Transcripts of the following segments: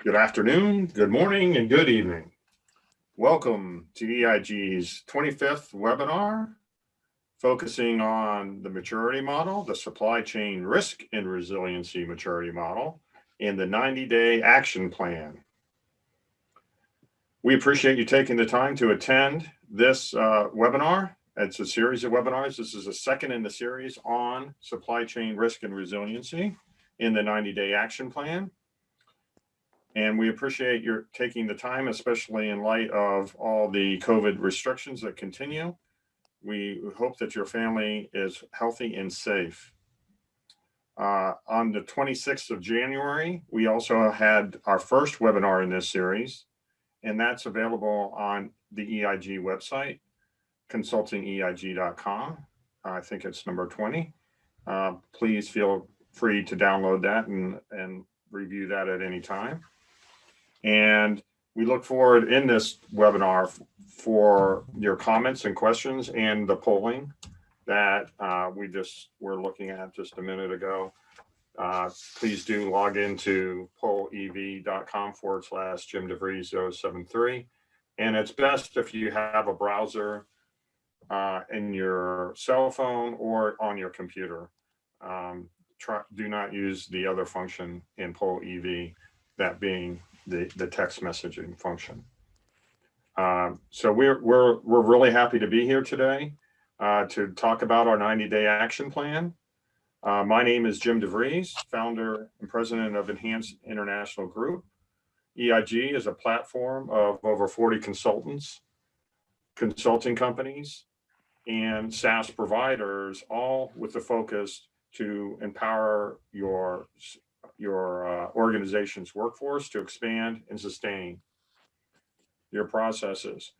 Good afternoon, good morning, and good evening. Welcome to EIG's 25th webinar, focusing on the maturity model, the supply chain risk and resiliency maturity model, and the 90-day action plan. We appreciate you taking the time to attend this webinar. It's a series of webinars. This is the second in the series on supply chain risk and resiliency in the 90-day action plan. And we appreciate your taking the time, especially in light of all the COVID restrictions that continue. We hope that your family is healthy and safe. On the 26th of January, we also had our first webinar in this series, and that's available on the EIG website, consultingeig.com. I think it's number 20. Please feel free to download that and review that at any time. And we look forward in this webinar for your comments and questions and the polling that we're looking at just a minute ago. Please do log into pollev.com/JimDeVries073. And it's best if you have a browser in your cell phone or on your computer. Do not use the other function in pollev, that being the text messaging function. So we're really happy to be here today to talk about our 90-day action plan. My name is Jim DeVries, founder and president of Enhanced International Group. EIG is a platform of over 40 consultants, consulting companies, and SaaS providers, all with the focus to empower your organization's workforce to expand and sustain your processes.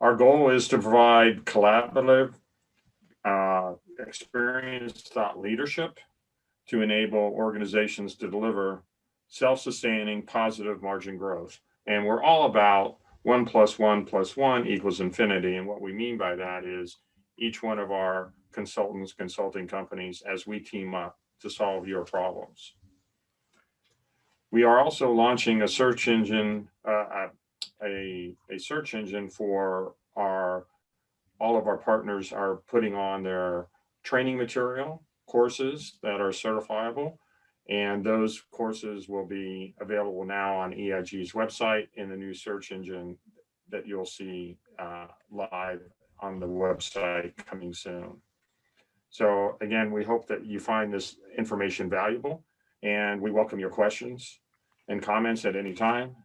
Our goal is to provide collaborative, experienced thought leadership to enable organizations to deliver self-sustaining positive margin growth. And we're all about 1 + 1 + 1 = infinity. And what we mean by that is each one of our consultants, consulting companies, as we team up to solve your problems. We are also launching a search engine, a search engine for all of our partners are putting on their training material courses that are certifiable, and those courses will be available now on EIG's website in the new search engine that you'll see live on the website coming soon. So again, we hope that you find this information valuable, and we welcome your questions and comments at any time,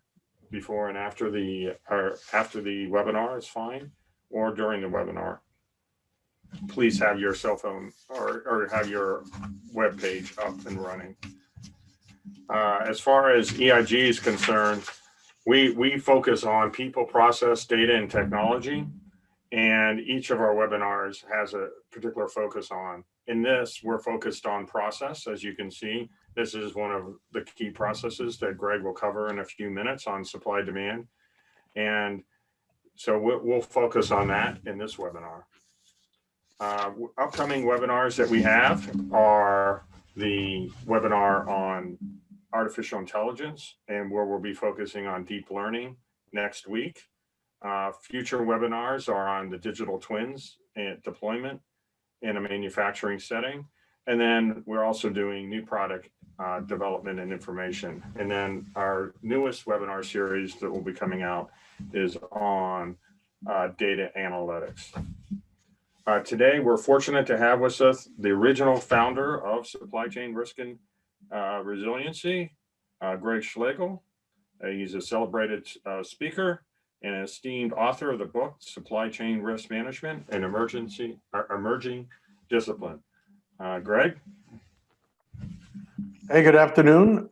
before and after the webinar is fine, or during the webinar. Please have your cell phone or have your web page up and running. As far as EIG is concerned, we focus on people, process, data, and technology, and each of our webinars has a particular focus on. In this, we're focused on process. As you can see, this is one of the key processes that Greg will cover in a few minutes on supply demand. And so we'll focus on that in this webinar. Upcoming webinars that we have are the webinar on artificial intelligence, and where we'll be focusing on deep learning next week. Future webinars are on the digital twins and deployment in a manufacturing setting. And then we're also doing new product development and information. And then our newest webinar series that will be coming out is on data analytics. Today, we're fortunate to have with us the original founder of Supply Chain Risk and Resiliency, Greg Schlegel. He's a celebrated speaker and an esteemed author of the book, Supply Chain Risk Management, an Emerging Discipline. Greg? Hey, good afternoon.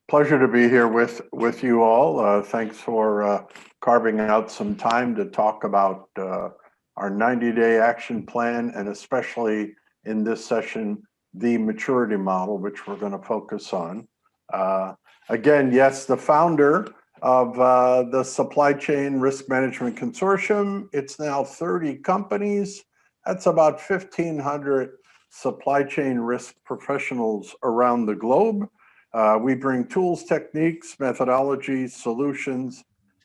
Pleasure to be here with you all. Thanks for carving out some time to talk about our 90-day action plan, and especially in this session, the maturity model, which we're going to focus on. Again, yes, the founder of the Supply Chain Risk Management Consortium. It's now 30 companies. That's about 1,500 supply chain risk professionals around the globe. We bring tools, techniques, methodologies, solutions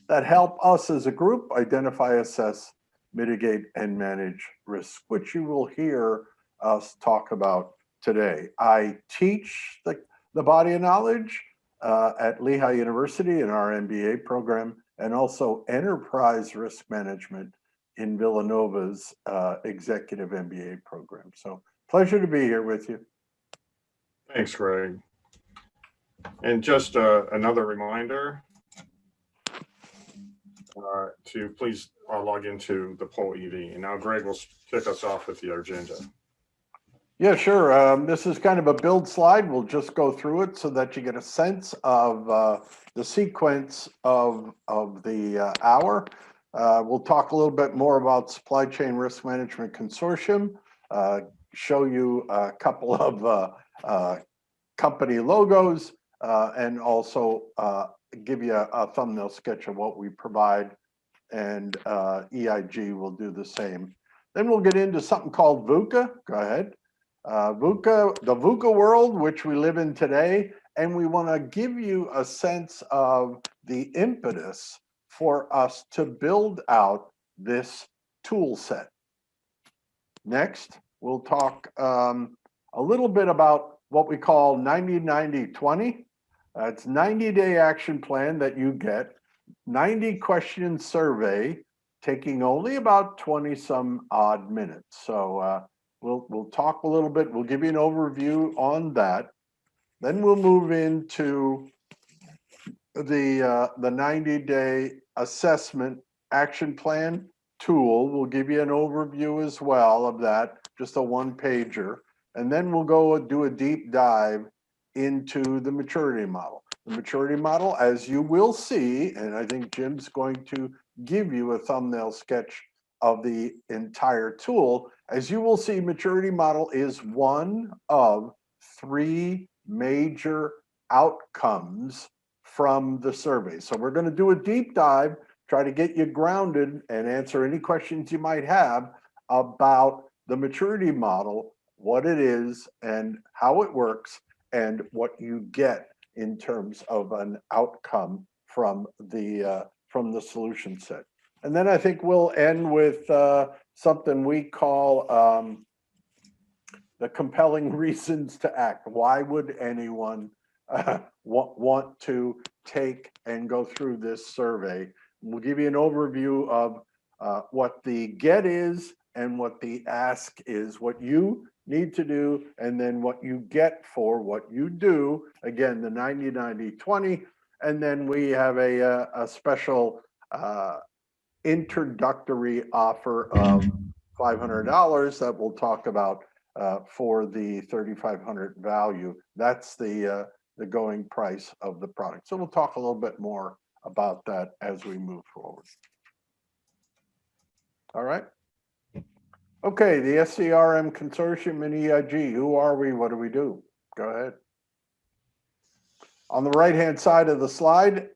that help us as a group identify, assess, mitigate, and manage risk, which you will hear us talk about today. I teach the body of knowledge at Lehigh University in our MBA program, and also enterprise risk management in Villanova's executive MBA program. So pleasure to be here with you. Thanks, Greg. And just another reminder to please log into the poll EV. And now Greg will kick us off with the agenda. Yeah, sure. This is kind of a build slide. We'll just go through it so that you get a sense of the sequence of the hour. We'll talk a little bit more about Supply Chain Risk Management Consortium, show you a couple of company logos, and also give you a thumbnail sketch of what we provide, and EIG will do the same. Then we'll get into something called VUCA. Go ahead. VUCA, the VUCA world, which we live in today, and we want to give you a sense of the impetus for us to build out this tool set. Next, we'll talk a little bit about what we call 90-90-20. It's 90-day action plan that you get, 90 question survey, taking only about 20 some odd minutes. So we'll talk a little bit. We'll give you an overview on that. Then we'll move into the 90-day assessment action plan tool. We'll give you an overview as well of that, just a one-pager. And then we'll go do a deep dive into the maturity model. The maturity model, as you will see, and I think Jim's going to give you a thumbnail sketch of the entire tool. As you will see, maturity model is one of 3 major outcomes from the survey. So we're going to do a deep dive, try to get you grounded and answer any questions you might have about the maturity model, what it is and how it works, and what you get in terms of an outcome from the solution set. And then I think we'll end with something we call the compelling reasons to act. Why would anyone want to take and go through this survey? We'll give you an overview of what the get is and what the ask is, what you need to do, and then what you get for what you do. Again, the 90-90-20. And then we have a special introductory offer of $500 that we'll talk about for the 3,500 value. That's the going price of the product. So we'll talk a little bit more about that as we move forward. All right. Okay, the SCRM Consortium and EIG. Who are we? What do we do? Go ahead. On the right-hand side of the slide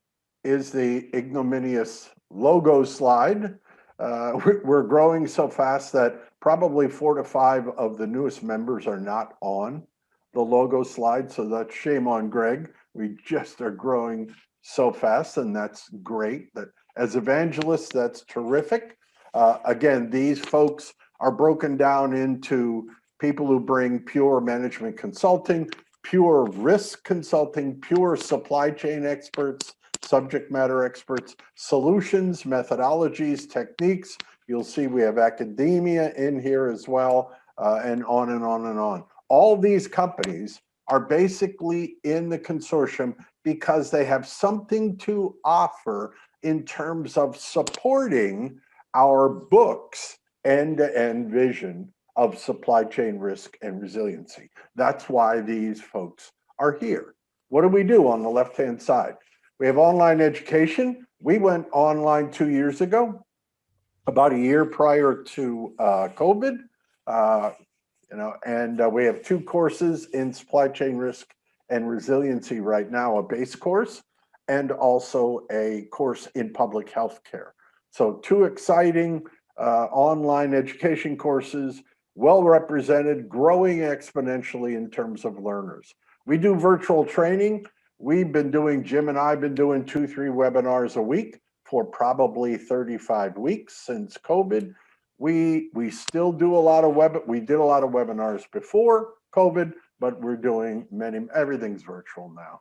is the ignominious logo slide. We're growing so fast that probably 4 to 5 of the newest members are not on the logo slide. So that's shame on Greg. We just are growing so fast, and that's great. That as evangelists, that's terrific. Again, these folks are broken down into people who bring pure management consulting, pure risk consulting, pure supply chain experts, subject matter experts, solutions, methodologies, techniques. You'll see we have academia in here as well, and on and on and on. All these companies are basically in the consortium because they have something to offer in terms of supporting our book's end-to-end vision of supply chain risk and resiliency. That's why these folks are here. What do we do on the left-hand side? We have online education. We went online 2 years ago, about a year prior to COVID. And we have 2 courses in supply chain risk and resiliency right now, a base course and also a course in public health care. So 2 exciting online education courses, well represented, growing exponentially in terms of learners. We do virtual training. Jim and I have been doing 2-3 webinars a week for probably 35 weeks since COVID. We still do a lot of we did a lot of webinars before COVID, but we're doing everything's virtual now.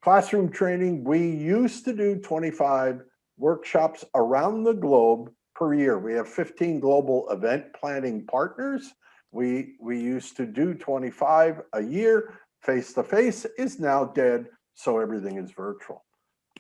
Classroom training, we used to do 25 workshops around the globe per year. We have 15 global event planning partners. We used to do 25 a year. Face-to-face is now dead, so everything is virtual.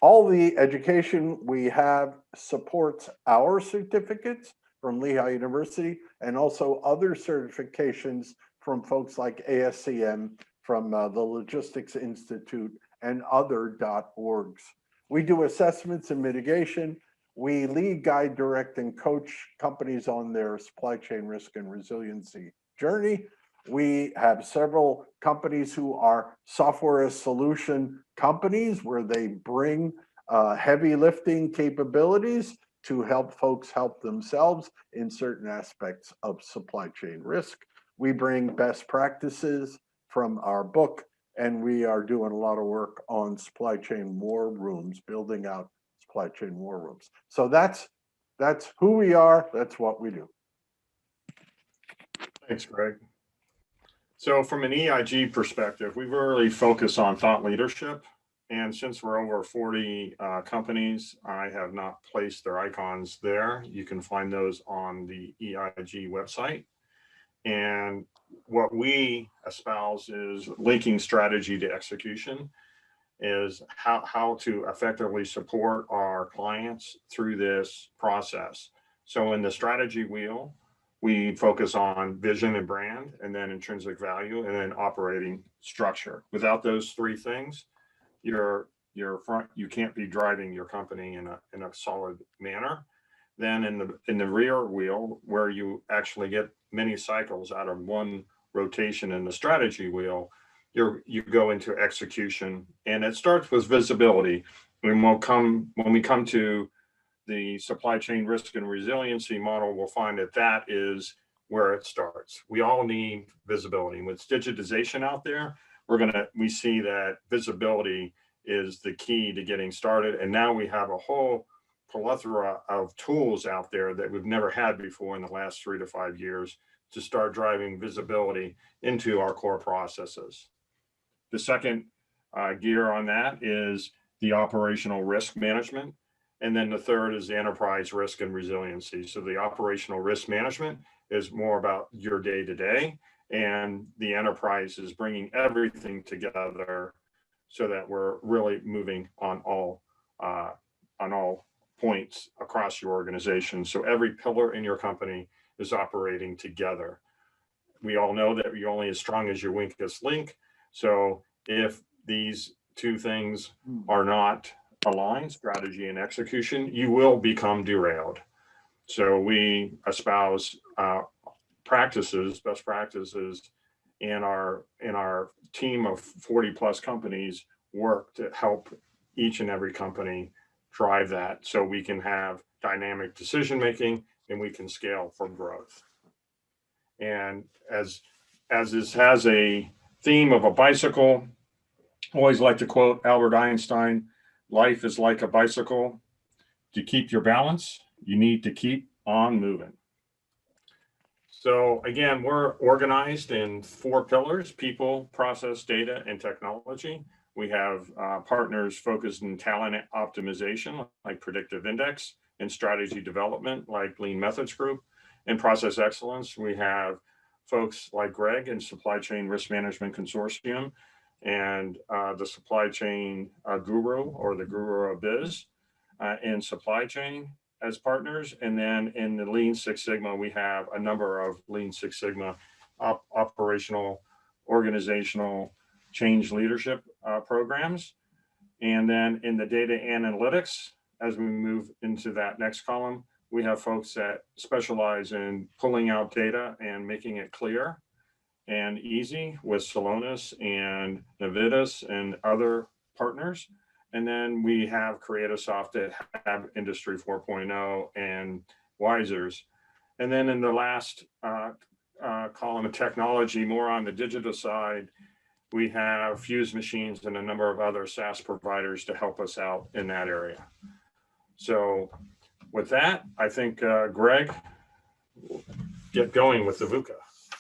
All the education we have supports our certificates from Lehigh University and also other certifications from folks like ASCM, from the Logistics Institute and other .orgs. We do assessments and mitigation. We lead, guide, direct, and coach companies on their supply chain risk and resiliency journey. We have several companies who are software as solution companies where they bring heavy lifting capabilities to help folks help themselves in certain aspects of supply chain risk. We bring best practices from our book, and we are doing a lot of work on supply chain war rooms, building out supply chain war rooms. So that's who we are, that's what we do. Thanks, Greg. So from an EIG perspective, we really focus on thought leadership. And since we're over 40 companies, I have not placed their icons there. You can find those on the EIG website. And what we espouse is linking strategy to execution, is how to effectively support our clients through this process. So in the strategy wheel, we focus on vision and brand, and then intrinsic value, and then operating structure. Without those three things, you can't be driving your company in a solid manner. Then in the rear wheel, where you actually get many cycles out of one rotation in the strategy wheel, you go into execution, and it starts with visibility. When we come to the supply chain risk and resiliency model, we'll find that is where it starts. We all need visibility. With digitization out there, we see that visibility is the key to getting started. And now we have a whole plethora of tools out there that we've never had before in the last 3 to 5 years to start driving visibility into our core processes. The second gear on that is the operational risk management. And then the third is the enterprise risk and resiliency. So the operational risk management is more about your day-to-day, and the enterprise is bringing everything together so that we're really moving on all points across your organization. So every pillar in your company is operating together. We all know that you're only as strong as your weakest link. So if these two things are not aligned, strategy and execution, you will become derailed. So we espouse best practices, and our team of 40 plus companies work to help each and every company drive that, so we can have dynamic decision making and we can scale for growth. And as this has a theme of a bicycle, I always like to quote Albert Einstein: life is like a bicycle. To keep your balance, you need to keep on moving. So again, we're organized in 4 pillars: people, process, data, and technology. We have partners focused in talent optimization, like Predictive Index, and strategy development, like Lean Methods Group. In process excellence, we have folks like Greg in Supply Chain Risk Management Consortium, and the Supply Chain Guru, or the Guru of Biz, in supply chain as partners. And then in the Lean Six Sigma, we have a number of Lean Six Sigma operational, organizational change leadership programs. And then in the data analytics, as we move into that next column, we have folks that specialize in pulling out data and making it clear and easy with Celonis and Navitas and other partners. And then we have Creatisoft that have Industry 4.0 and Wisers. And then in the last column of technology, more on the digital side, we have Fuse machines and a number of other SaaS providers to help us out in that area. So with that, I think Greg, we'll get going with the VUCA.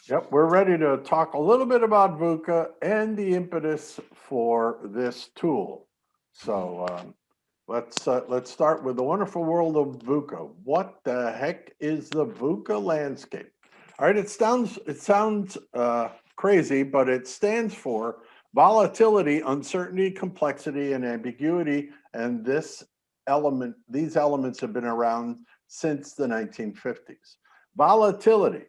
Yep, we're ready to talk a little bit about VUCA and the impetus for this tool. So let's start with the wonderful world of VUCA. What the heck is the VUCA landscape? All right, it sounds crazy, but it stands for volatility, uncertainty, complexity, and ambiguity. And these elements have been around since the 1950s. Volatility.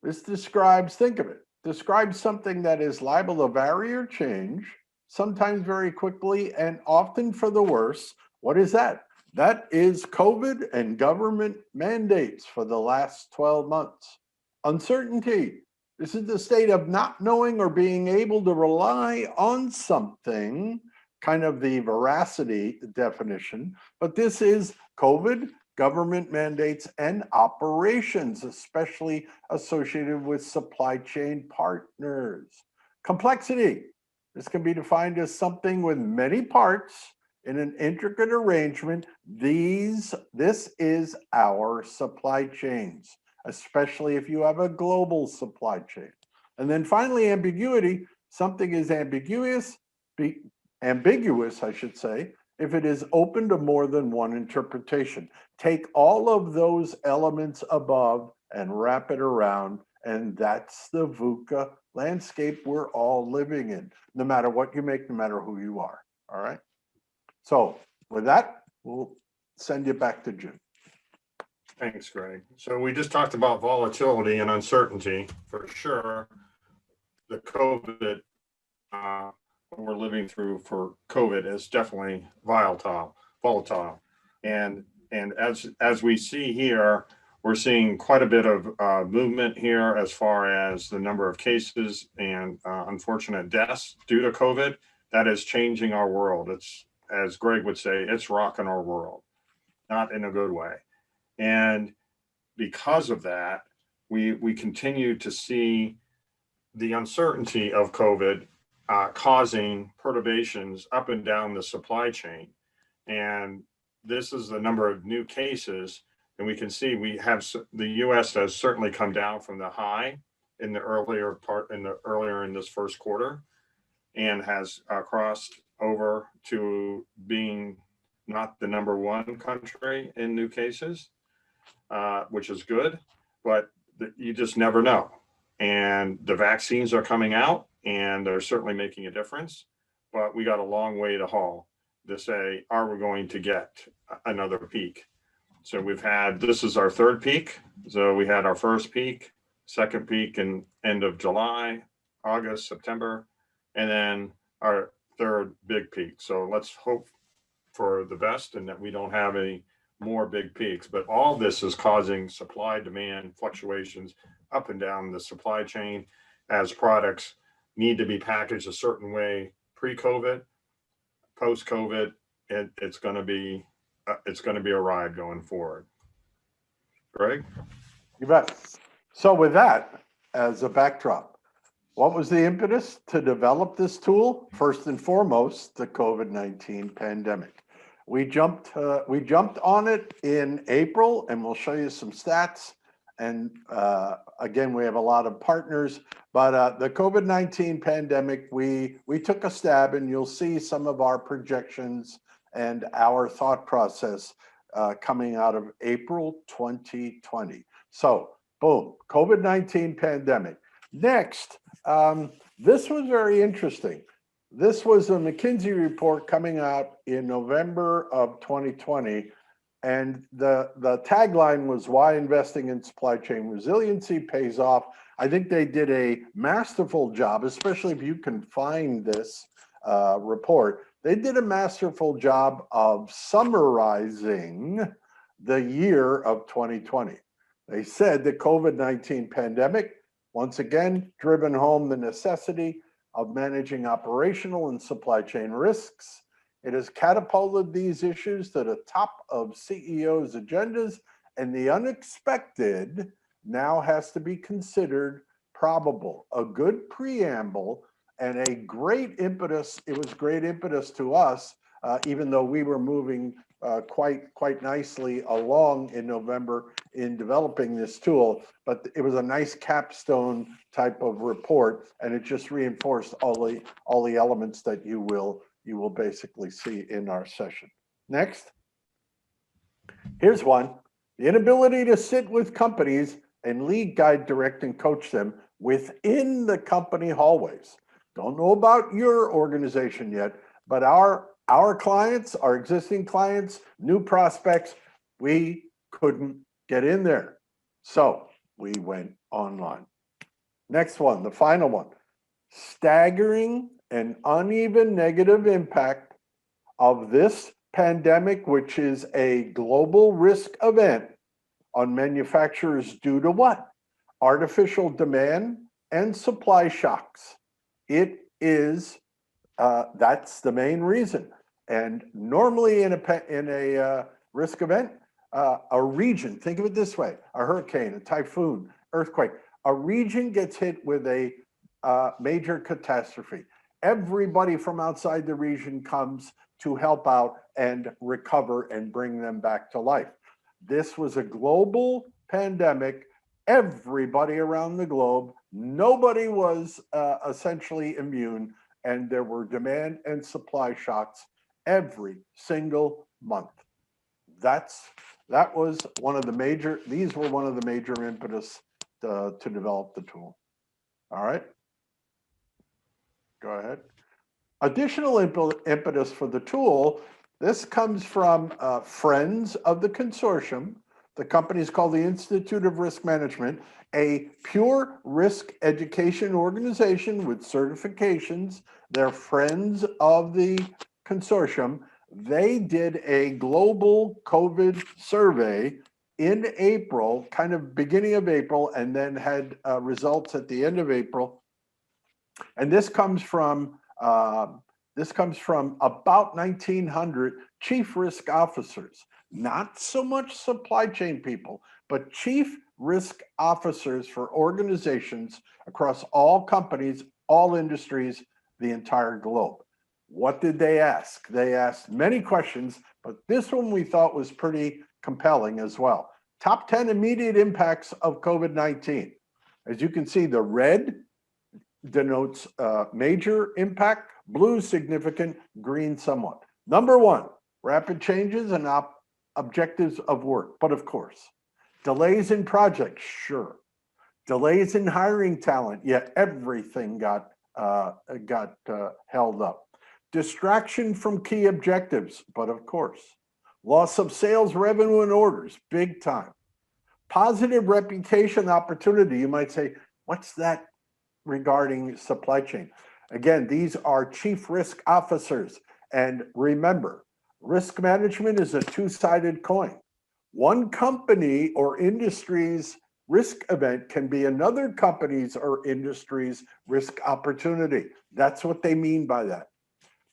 This describes, think of it, describes something that is liable to vary or change, sometimes very quickly and often for the worse. What is that? That is COVID and government mandates for the last 12 months. Uncertainty. This is the state of not knowing or being able to rely on something, kind of the veracity definition, but this is COVID, government mandates, and operations, especially associated with supply chain partners. Complexity. This can be defined as something with many parts in an intricate arrangement. This is our supply chains, especially if you have a global supply chain. And then finally, ambiguity. Something is ambiguous, I should say, if it is open to more than one interpretation. Take all of those elements above and wrap it around, and that's the VUCA landscape we're all living in, no matter what you make, no matter who you are, all right? So with that, we'll send you back to Jim. Thanks, Greg. So we just talked about volatility and uncertainty. For sure, the COVID we're living through for COVID is definitely volatile. And as we see here, we're seeing quite a bit of movement here as far as the number of cases and unfortunate deaths due to COVID. That is changing our world. It's, as Greg would say, it's rocking our world, not in a good way. And because of that, we continue to see the uncertainty of COVID causing perturbations up and down the supply chain. And this is the number of new cases. And we can see the US has certainly come down from the high in the earlier in this first quarter, and has crossed over to being not the number one country in new cases, which is good, but you just never know. And the vaccines are coming out, and they're certainly making a difference, but we got a long way to haul to say, are we going to get another peak? So this is our third peak. So we had our first peak, second peak in end of July, August, September, and then our third big peak. So let's hope for the best and that we don't have any more big peaks. But all this is causing supply demand fluctuations up and down the supply chain as products need to be packaged a certain way pre-COVID, post-COVID. It's going to be a ride going forward. Greg? You bet. So with that as a backdrop, what was the impetus to develop this tool? First and foremost, the COVID-19 pandemic. We jumped on it in April, and we'll show you some stats. And again, we have a lot of partners, but the COVID-19 pandemic, we took a stab, and you'll see some of our projections and our thought process coming out of April 2020. So boom, COVID-19 pandemic. Next, this was very interesting. This was a McKinsey report coming out in November of 2020. And the tagline was why investing in supply chain resiliency pays off. I think they did a masterful job, especially if you can find this report. They did a masterful job of summarizing the year of 2020. They said the COVID-19 pandemic, once again, driven home the necessity of managing operational and supply chain risks. It has catapulted these issues to the top of CEOs' agendas, and the unexpected now has to be considered probable, a good preamble, and a great impetus. It was great impetus to us, even though we were moving quite nicely along in November in developing this tool, but it was a nice capstone type of report, and it just reinforced all the elements that you will basically see in our session. Next. Here's one. The inability to sit with companies and lead, guide, direct, and coach them within the company hallways. Don't know about your organization yet, but our clients, our existing clients, new prospects, we couldn't get in there. So we went online. Next one, the final one. Staggering and uneven negative impact of this pandemic, which is a global risk event, on manufacturers due to what? Artificial demand and supply shocks. It is, that's the main reason. And normally in a risk event, a region, think of it this way, a hurricane, a typhoon, earthquake, a region gets hit with a major catastrophe. Everybody from outside the region comes to help out and recover and bring them back to life. This was a global pandemic. Everybody around the globe, nobody was essentially immune, and there were demand and supply shocks every single month. That was one of the major, these were one of the major impetus to develop the tool. All right, go ahead. Additional impetus for the tool, this comes from friends of the consortium. The company is called the Institute of Risk Management, a pure risk education organization with certifications. They're friends of the consortium. They did a global COVID survey in April, kind of beginning of April, and then had results at the end of April. And this comes from about 1,900 chief risk officers, not so much supply chain people, but chief risk officers for organizations across all companies, all industries, the entire globe. What did they ask? They asked many questions, but this one we thought was pretty compelling as well. Top 10 immediate impacts of COVID-19. As you can see, the red denotes major impact, blue significant, green somewhat. Number one, rapid changes and objectives of work, but of course. Delays in projects, sure. Delays in hiring talent, yet everything got held up. Distraction from key objectives, but of course. Loss of sales, revenue, and orders, big time. Positive reputation opportunity, you might say, what's that regarding supply chain? Again, these are chief risk officers. And remember, risk management is a two-sided coin. One company or industry's risk event can be another company's or industry's risk opportunity. That's what they mean by that.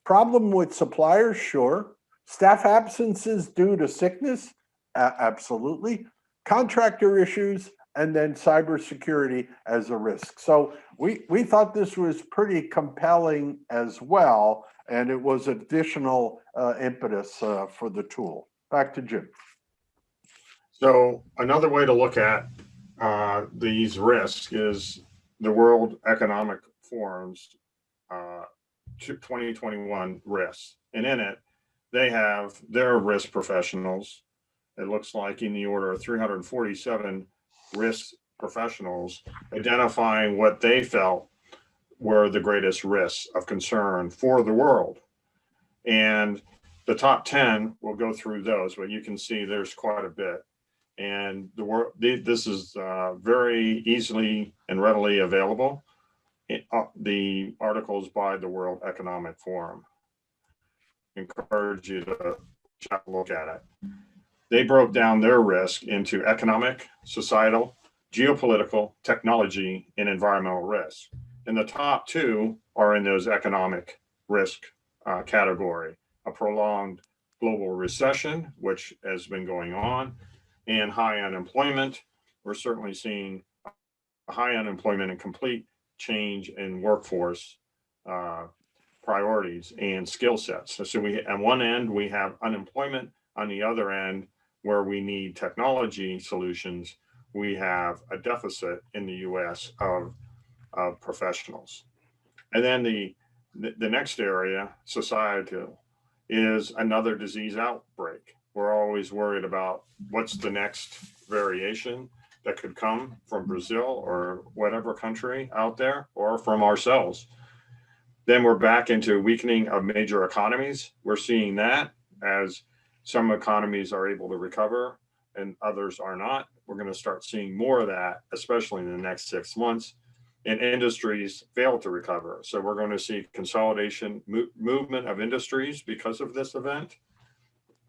Problem with suppliers, sure. Staff absences due to sickness, absolutely. Contractor issues, and then cybersecurity as a risk. So we thought this was pretty compelling as well, and it was additional impetus for the tool. Back to Jim. So another way to look at these risks is the World Economic Forum's 2021 risks. And in it, they have their risk professionals. It looks like in the order of 347 risk professionals identifying what they felt were the greatest risks of concern for the world. And the top 10, we'll go through those, but you can see there's quite a bit. And this is very easily and readily available. The articles by the World Economic Forum. Encourage you to look at it. They broke down their risk into economic, societal, geopolitical, technology, and environmental risk. And the top two are in those economic risk category. A prolonged global recession, which has been going on, and high unemployment. We're certainly seeing high unemployment and complete change in workforce priorities and skill sets. So we, on one end, we have unemployment. On the other end, where we need technology solutions, we have a deficit in the US of professionals. And then the next area, societal, is another disease outbreak. We're always worried about what's the next variation that could come from Brazil or whatever country out there, or from ourselves. Then we're back into weakening of major economies. We're seeing that as some economies are able to recover and others are not. We're going to start seeing more of that, especially in the next 6 months. And industries fail to recover. So we're going to see consolidation, movement of industries because of this event.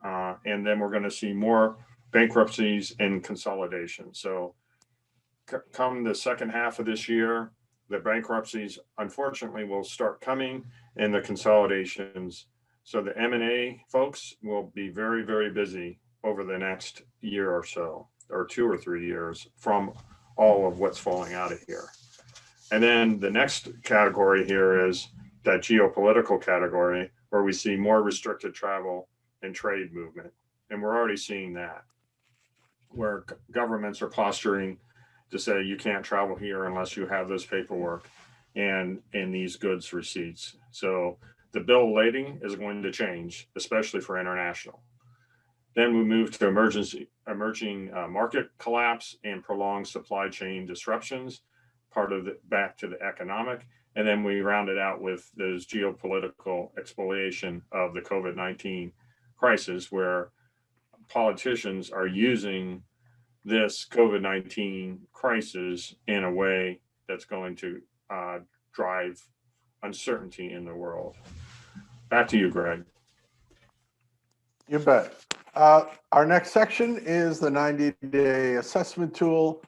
And then we're going to see more bankruptcies and consolidation. So come the second half of this year, the bankruptcies, unfortunately, will start coming, and the consolidations. So the M&A folks will be very, very busy over the next year or so, or 2 or 3 years, from all of what's falling out of here. And then the next category here is that geopolitical category, where we see more restricted travel and trade movement. And we're already seeing that, where governments are posturing to say you can't travel here unless you have this paperwork and these goods receipts. So the bill of lading is going to change, especially for international. Then we move to emerging market collapse and prolonged supply chain disruptions, part of the back to the economic. And then we round it out with those geopolitical expoliation of the COVID-19 crisis, where politicians are using this COVID-19 crisis in a way that's going to drive uncertainty in the world. Back to you, Greg. You bet. Our next section is the 90-day assessment tool.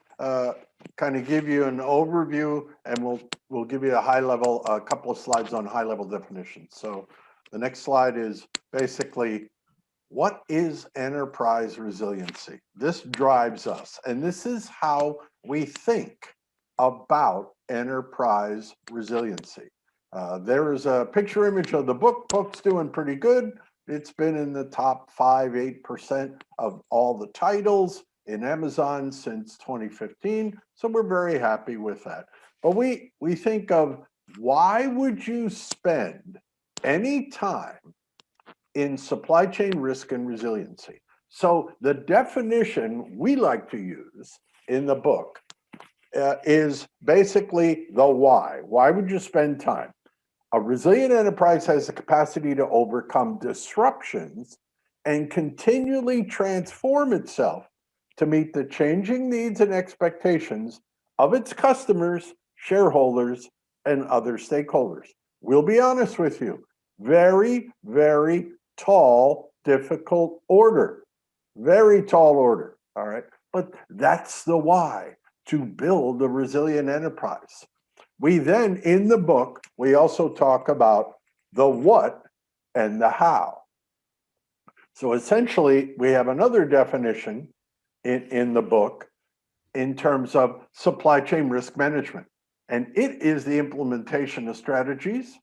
Kind of give you an overview, and we'll give you a couple of slides on high level definitions. So the next slide is basically, what is enterprise resiliency? This drives us, and this is how we think about enterprise resiliency. There is a picture image of the book. Book's doing pretty good. It's been in the top 5-8% of all the titles in Amazon since 2015. So we're very happy with that. But we think of, why would you spend any time in supply chain risk and resiliency? So the definition we like to use in the book is basically the why. Why would you spend time? A resilient enterprise has the capacity to overcome disruptions and continually transform itself to meet the changing needs and expectations of its customers, shareholders, and other stakeholders. We'll be honest with you, very, very tall, difficult order, very tall order, all right? But that's the why, to build a resilient enterprise. We then, in the book, we also talk about the what and the how. So essentially, we have another definition in the book in terms of supply chain risk management. And it is the implementation of strategies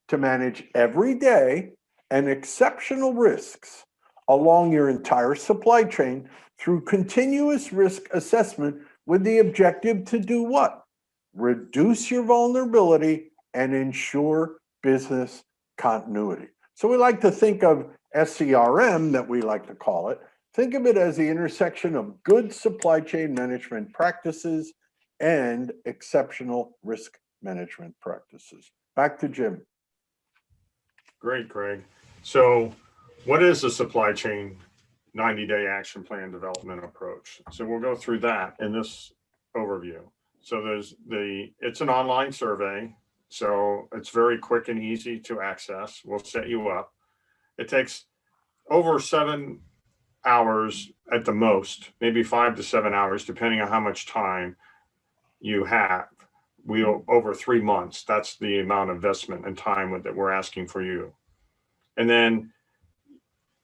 to manage everyday and exceptional risks along your entire supply chain through continuous risk assessment, with the objective to do what? Reduce your vulnerability and ensure business continuity. So we like to think of SCRM, that we like to call it, think of it as the intersection of good supply chain management practices and exceptional risk management practices. Back to Jim. Great, Greg. So what is the supply chain 90-day action plan development approach? So we'll go through that in this overview. So it's an online survey, so it's very quick and easy to access. We'll set you up. It takes over 7 hours at the most, maybe 5 to 7 hours, depending on how much time you have. Over 3 months, that's the amount of investment and time that we're asking for you. And then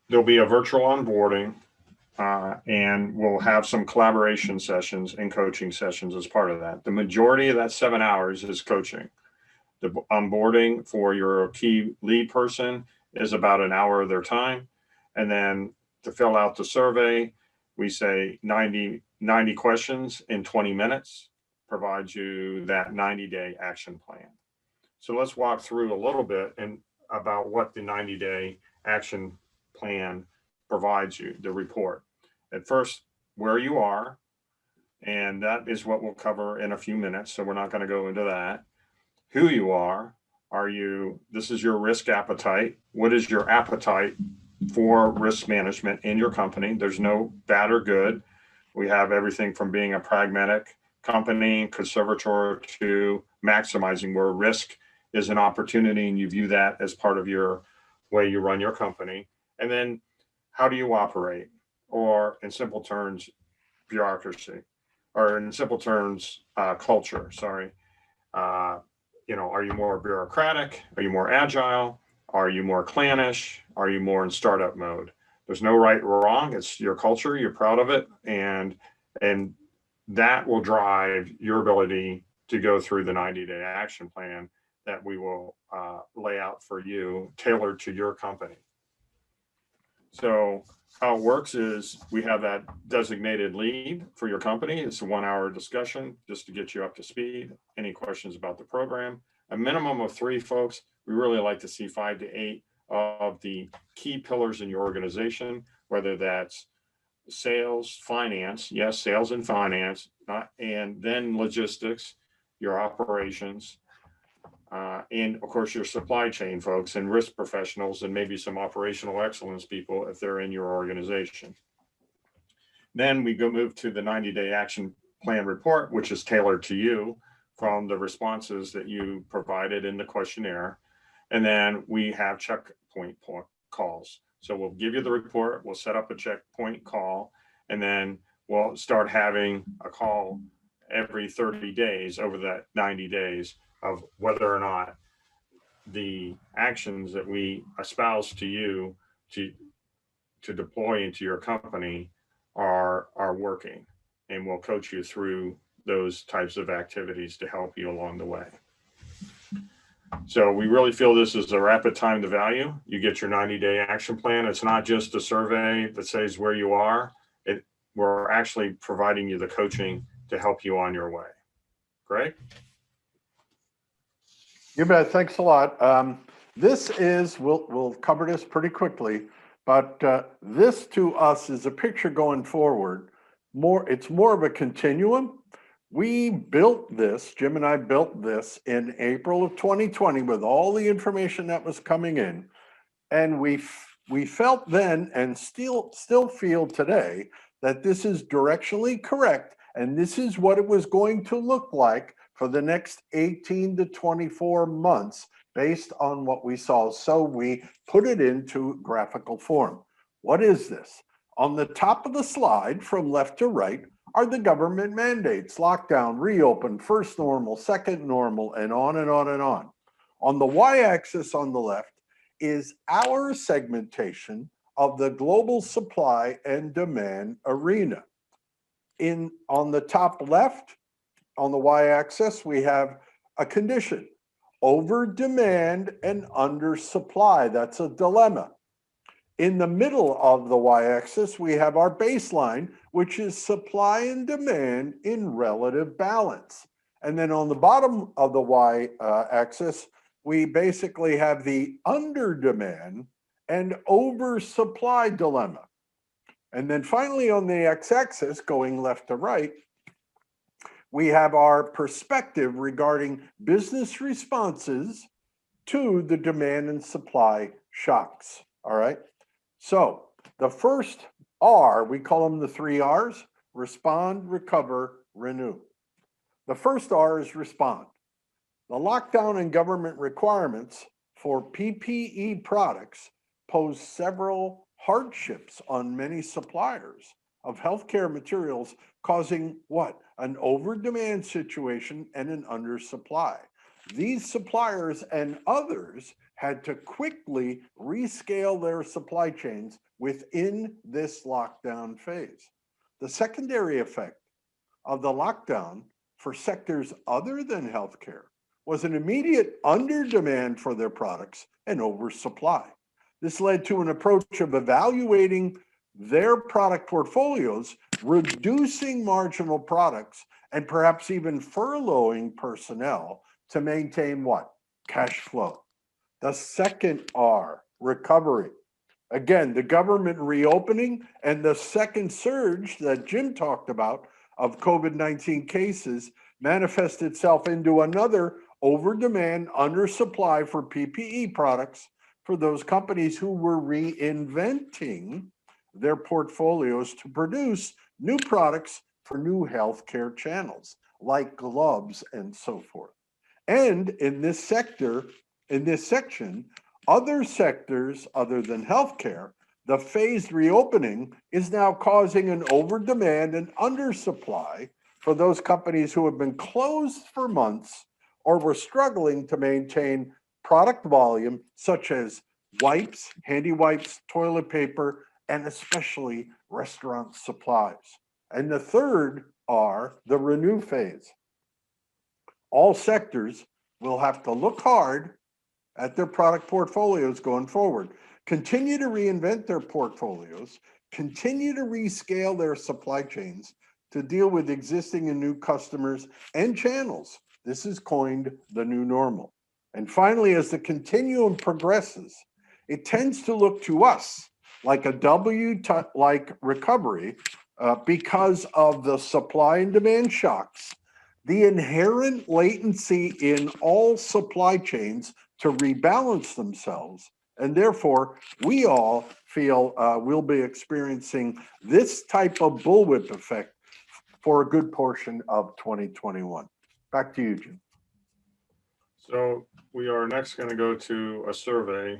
there'll be a virtual onboarding, and we'll have some collaboration sessions and coaching sessions as part of that. The majority of that 7 hours is coaching. The onboarding for your key lead person is about an hour of their time. And then to fill out the survey, we say 90 questions in 20 minutes provides you that 90-day action plan. So let's walk through a little bit and about what the 90-day action plan provides you, the report. At first, where you are, and that is what we'll cover in a few minutes, so we're not going to go into that. Who you are you, this is your risk appetite. What is your appetite for risk management in your company? There's no bad or good. We have everything from being a pragmatic company, conservator, to maximizing where risk is an opportunity and you view that as part of your way you run your company. And then how do you operate? Or in simple terms, bureaucracy, or in simple terms, culture, sorry. Are you more bureaucratic? Are you more agile? Are you more clannish? Are you more in startup mode? There's no right or wrong. It's your culture. You're proud of it. And that will drive your ability to go through the 90-day action plan that we will lay out for you, tailored to your company. So how it works is we have that designated lead for your company. It's a 1-hour discussion just to get you up to speed. Any questions about the program? A minimum of 3 folks. We really like to see 5 to 8 of the key pillars in your organization, whether that's sales, finance, yes, sales and finance, and then logistics, your operations, and of course your supply chain folks and risk professionals, and maybe some operational excellence people if they're in your organization. Then we move to the 90-day action plan report, which is tailored to you from the responses that you provided in the questionnaire. And then we have checkpoint calls. So we'll give you the report, we'll set up a checkpoint call, and then we'll start having a call every 30 days over that 90 days of whether or not the actions that we espouse to you to deploy into your company are working. And we'll coach you through those types of activities to help you along the way. So we really feel this is a rapid time to value. You get your 90-day action plan. It's not just a survey that says where you are. We're actually providing you the coaching to help you on your way. Great. You bet. Thanks a lot. This is, we'll cover this pretty quickly, but this to us is a picture going forward. It's more of a continuum. We built this, Jim and I built this in April of 2020 with all the information that was coming in. And we felt then, and still feel today, that this is directionally correct. And this is what it was going to look like for the next 18 to 24 months based on what we saw. So we put it into graphical form. What is this? On the top of the slide from left to right are the government mandates: lockdown, reopen, first normal, second normal, and on and on and on. On the y-axis on the left is our segmentation of the global supply and demand arena. On the top left, on the y-axis, we have a condition: over demand and under supply. That's a dilemma. In the middle of the y-axis, we have our baseline, which is supply and demand in relative balance. And then on the bottom of the y-axis, we basically have the under demand and oversupply dilemma. And then finally on the x-axis, going left to right, we have our perspective regarding business responses to the demand and supply shocks. All right. So the first R, we call them the 3 R's: respond, recover, renew. The first R is respond. The lockdown and government requirements for PPE products pose several hardships on many suppliers of healthcare materials, causing what? An over-demand situation and an undersupply. These suppliers and others had to quickly rescale their supply chains within this lockdown phase. The secondary effect of the lockdown for sectors other than healthcare was an immediate under-demand for their products and oversupply. This led to an approach of evaluating their product portfolios, reducing marginal products, and perhaps even furloughing personnel to maintain what? Cash flow. The second R, recovery. Again, the government reopening and the second surge that Jim talked about of COVID-19 cases manifest itself into another over-demand, under-supply for PPE products for those companies who were reinventing their portfolios to produce new products for new healthcare channels, like gloves and so forth. And in this sector, in this section, other sectors other than healthcare, the phased reopening is now causing an over-demand and undersupply for those companies who have been closed for months or were struggling to maintain product volume, such as wipes, handy wipes, toilet paper, and especially restaurant supplies. And the third are the renew phase. All sectors will have to look hard at their product portfolios going forward, continue to reinvent their portfolios, continue to rescale their supply chains to deal with existing and new customers and channels. This is coined the new normal. And finally, as the continuum progresses, it tends to look to us like a W-like recovery because of the supply and demand shocks, the inherent latency in all supply chains to rebalance themselves. And therefore, we all feel we'll be experiencing this type of bullwhip effect for a good portion of 2021. Back to you, Jim. So we are next going to go to a survey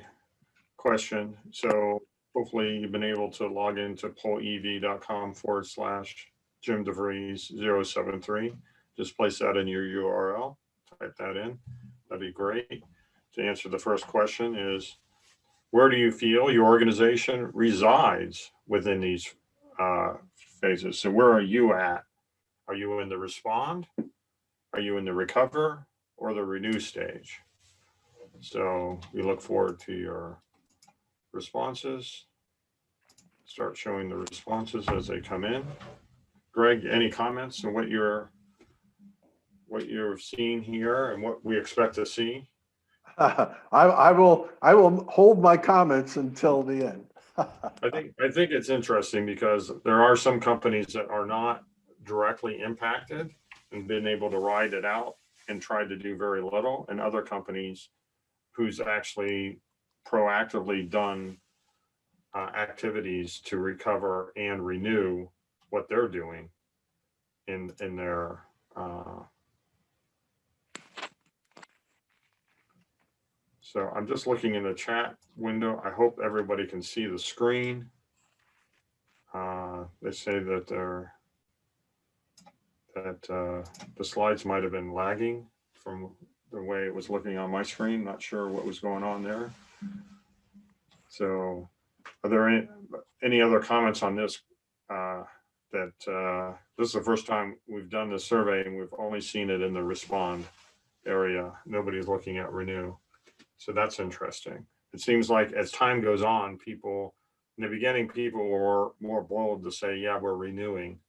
question. So hopefully you've been able to log into pollev.com/Jim DeVries 073. Just place that in your URL, type that in. That'd be great. To answer the first question is, where do you feel your organization resides within these phases? So where are you at? Are you in the respond? Are you in the recover or the renew stage? So we look forward to your responses. Start showing the responses as they come in. Greg, any comments on what you're seeing here and what we expect to see? I will hold my comments until the end. I think it's interesting because there are some companies that are not directly impacted and been able to ride it out and tried to do very little, and other companies who's actually proactively done activities to recover and renew what they're doing in their so I'm just looking in the chat window. I hope everybody can see the screen. They say that the slides might have been lagging from the way it was looking on my screen. Not sure what was going on there. So are there any other comments on this? This is the first time we've done this survey and we've only seen it in the respond area. Nobody's looking at renew. So that's interesting. It seems like as time goes on, people, in the beginning, people were more bold to say, yeah, we're renewing.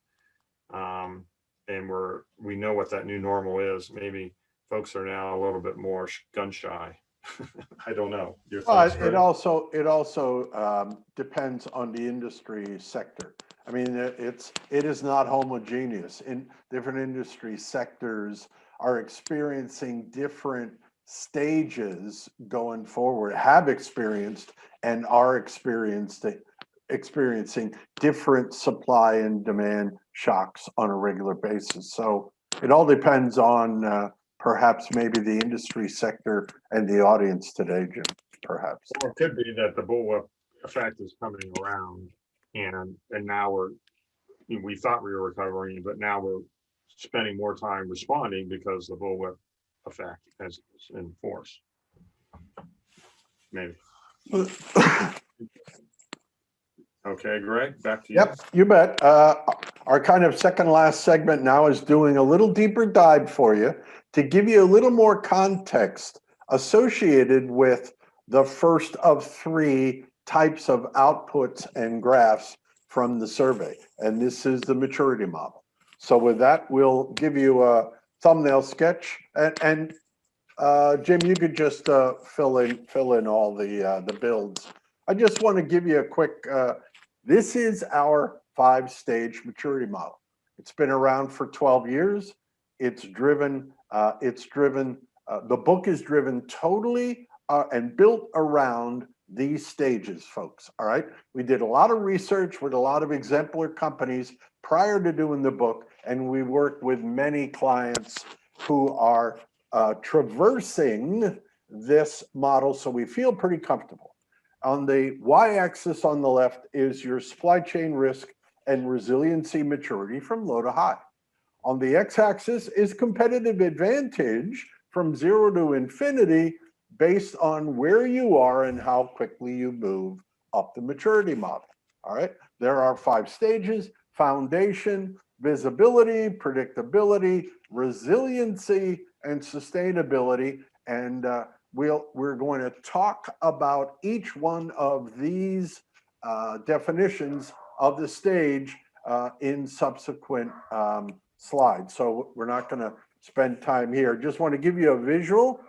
And we know what that new normal is. Maybe folks are now a little bit more gun shy. I don't know. Your thoughts, it also depends on the industry sector. I mean, it is not homogeneous. In different industry sectors are experiencing different stages going forward, have experienced and are experiencing different supply and demand shocks on a regular basis. So it all depends on perhaps maybe the industry sector and the audience today, Jim, perhaps. Well, it could be that the bullwhip effect is coming around and now we thought we were recovering, but now we're spending more time responding because the bullwhip effect is in force. Maybe. Okay, Greg, back to you. Yep, you bet. Our kind of second last segment now is doing a little deeper dive for you to give you a little more context associated with the first of three types of outputs and graphs from the survey. And this is the maturity model. So with that, we'll give you a thumbnail sketch, and Jim, you could just fill in all the builds. I just want to give you a quick. This is our 5-stage maturity model. It's been around for 12 years. It's driven. The book is driven totally and built around these stages, folks. All right. We did a lot of research with a lot of exemplar companies prior to doing the book, and we worked with many clients who are traversing this model, so we feel pretty comfortable. On the y-axis on the left is your supply chain risk and resiliency maturity from low to high. On the x-axis is competitive advantage from 0 to infinity based on where you are and how quickly you move up the maturity model. All right, there are 5 stages: foundation, visibility, predictability, resiliency, and sustainability. And we're going to talk about each one of these definitions of the stage in subsequent slides. So we're not going to spend time here. Just want to give you a visual.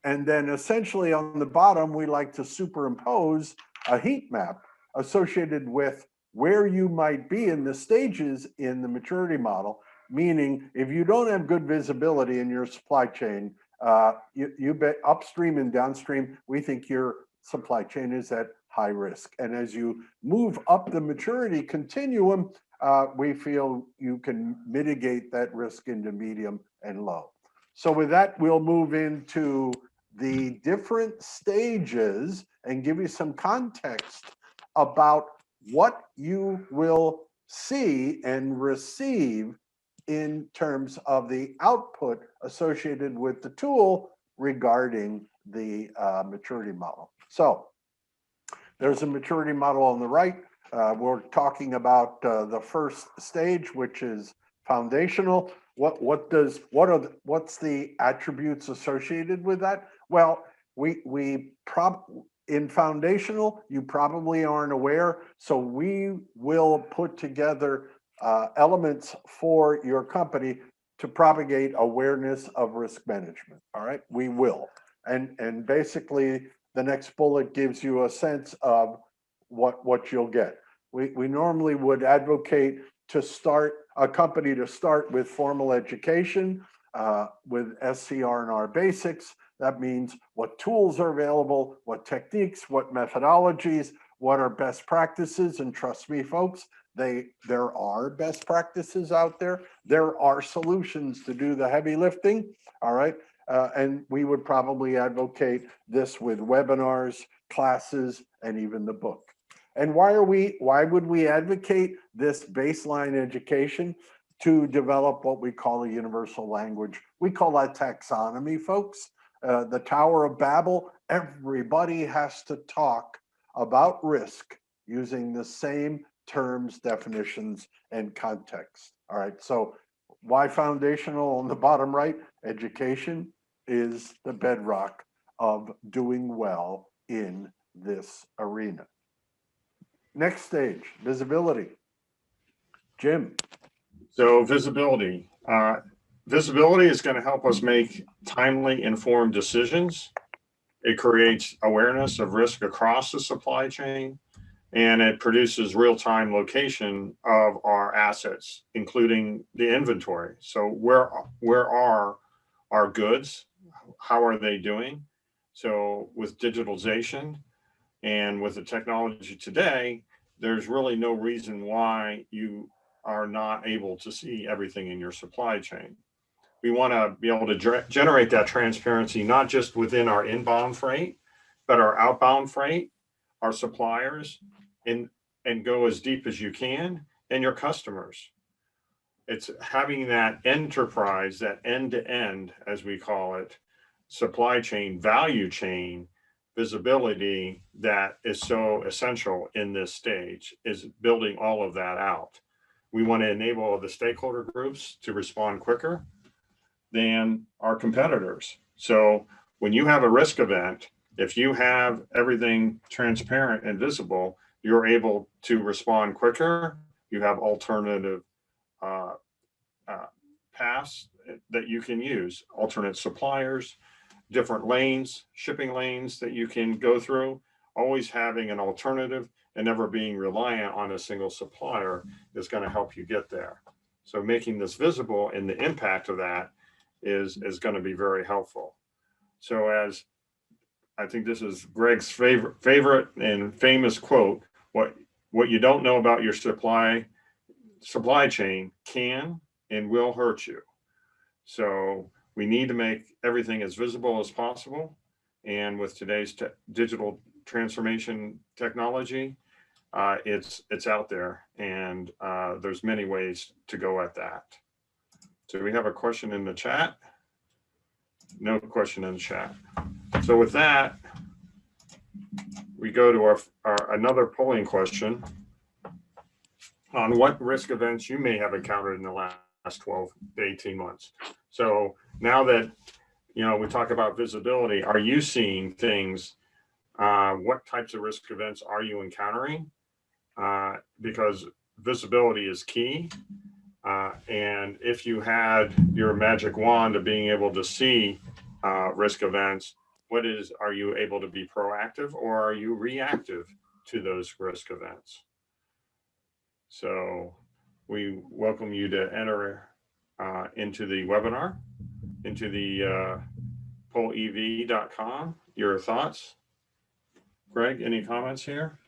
And then essentially on the bottom, we like to superimpose a heat map associated with where you might be in the stages in the maturity model. Meaning, if you don't have good visibility in your supply chain, you bet upstream and downstream, we think your supply chain is at high risk. And as you move up the maturity continuum, we feel you can mitigate that risk into medium and low. So with that, we'll move into the different stages and give you some context about what you will see and receive in terms of the output associated with the tool regarding the maturity model. So there's a maturity model on the right. We're talking about the first stage, which is foundational. What's the attributes associated with that? Well, in foundational, you probably aren't aware, so we will put together elements for your company to propagate awareness of risk management. All right, we will. And basically, the next bullet gives you a sense of what you'll get. We normally would advocate to start a company to start with formal education with SCR&R basics. That means what tools are available, what techniques, what methodologies, what are best practices. And trust me, folks, there are best practices out there. There are solutions to do the heavy lifting. All right. And we would probably advocate this with webinars, classes, and even the book. And why would we advocate this baseline education? To develop what we call a universal language. We call that taxonomy, folks. The Tower of Babel, everybody has to talk about risk using the same terms, definitions, and context. All right, so why foundational on the bottom right? Education is the bedrock of doing well in this arena. Next stage, visibility. Jim. So visibility. Visibility is going to help us make timely, informed decisions. It creates awareness of risk across the supply chain, and it produces real-time location of our assets, including the inventory. So where are our goods? How are they doing? So with digitalization and with the technology today, there's really no reason why you are not able to see everything in your supply chain. We want to be able to generate that transparency, not just within our inbound freight, but our outbound freight, our suppliers, and go as deep as you can, and your customers. It's having that enterprise, that end-to-end, as we call it, supply chain, value chain, visibility that is so essential in this stage, is building all of that out. we want to enable the stakeholder groups to respond quicker than our competitors. So when you have a risk event, if you have everything transparent and visible, you're able to respond quicker. You have alternative paths that you can use, alternate suppliers, different lanes, shipping lanes that you can go through. Always having an alternative and never being reliant on a single supplier is going to help you get there. So making this visible and the impact of that is going to be very helpful. So as I think this is Greg's favorite and famous quote, what you don't know about your supply chain can and will hurt you. So we need to make everything as visible as possible. And with today's digital transformation technology, it's out there, and there's many ways to go at that. So we have a question in the chat. No question in the chat. So with that, we go to our another polling question on what risk events you may have encountered in the last 12 to 18 months. So now that, we talk about visibility, are you seeing things? What types of risk events are you encountering? Because visibility is key. And if you had your magic wand of being able to see risk events, are you able to be proactive, or are you reactive to those risk events? So we welcome you to enter into the webinar, into the pollev.com. Your thoughts? Greg, any comments here?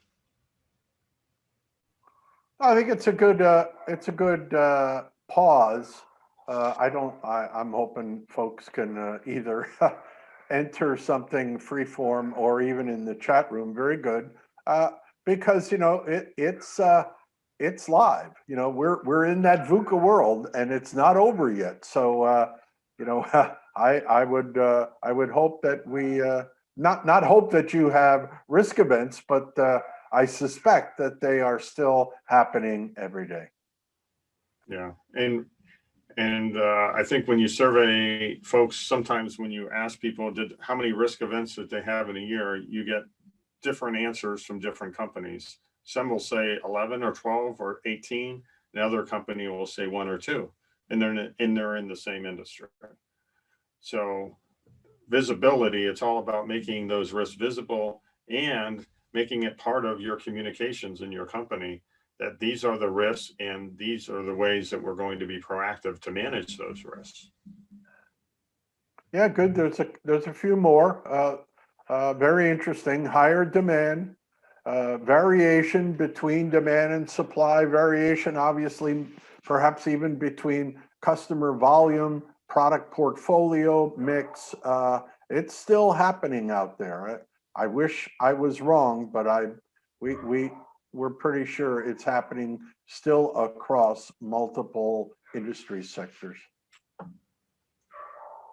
I think it's a good pause. I'm hoping folks can either enter something freeform or even in the chat room. Very good, because it's live. We're in that VUCA world, and it's not over yet. So I would hope that we not hope that you have risk events, but I suspect that they are still happening every day. Yeah, and I think when you survey folks, sometimes when you ask people how many risk events that they have in a year, you get different answers from different companies. Some will say 11 or 12 or 18. Another company will say 1 or 2, and they're in the same industry. So visibility, it's all about making those risks visible and making it part of your communications in your company, that these are the risks and these are the ways that we're going to be proactive to manage those risks. Yeah, good. There's a few more. Very interesting. Higher demand, variation between demand and supply, variation obviously perhaps even between customer volume, product portfolio mix. It's still happening out there. I wish I was wrong, but we're pretty sure it's happening still across multiple industry sectors.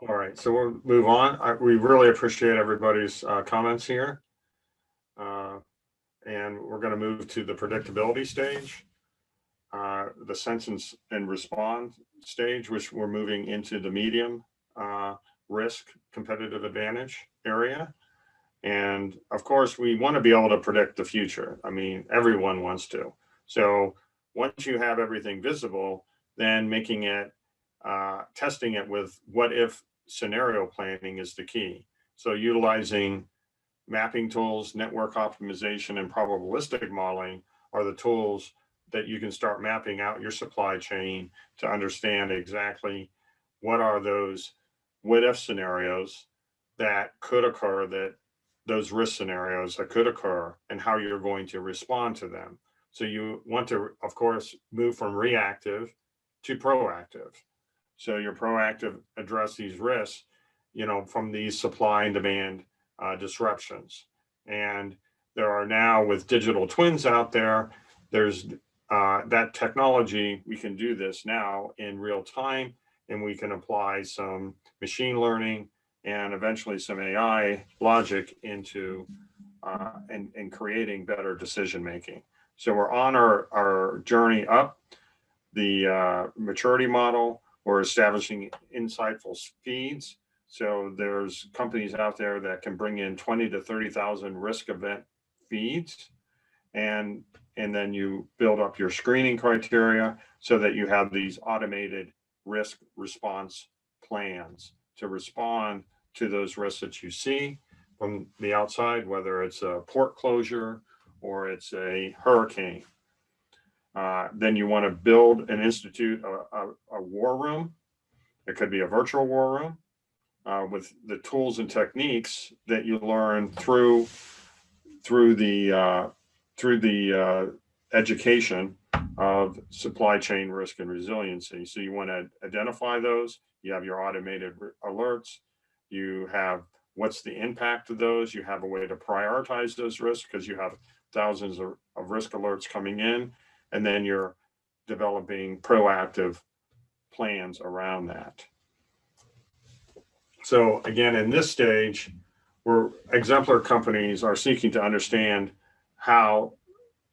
All right, so we'll move on. We really appreciate everybody's comments here. And we're going to move to the predictability stage, the sense and respond stage, which we're moving into the medium risk competitive advantage area. And of course, we want to be able to predict the future. I mean, everyone wants to. So once you have everything visible, then making it, testing it with what if scenario planning is the key. So utilizing mapping tools, network optimization, and probabilistic modeling are the tools that you can start mapping out your supply chain to understand exactly what are those what if scenarios that could occur, that those risk scenarios that could occur, and how you're going to respond to them. So you want to, of course, move from reactive to proactive. So you're proactive, address these risks, from these supply and demand disruptions. And there are now, with digital twins out there, there's that technology. We can do this now in real time, and we can apply some machine learning and eventually some AI logic into and creating better decision making. So we're on our journey up. the maturity model or establishing insightful feeds. So there's companies out there that can bring in 20 to 30,000 risk event feeds, and then you build up your screening criteria so that you have these automated risk response plans to respond to those risks that you see from the outside, whether it's a port closure or it's a hurricane. Then you want to build and institute a war room. It could be a virtual war room with the tools and techniques that you learn through the education of supply chain risk and resiliency. So you want to identify those. You have your automated alerts. You have what's the impact of those. You have a way to prioritize those risks because you have thousands of risk alerts coming in, and then you're developing proactive plans around that. So again, in this stage, where exemplar companies are seeking to understand how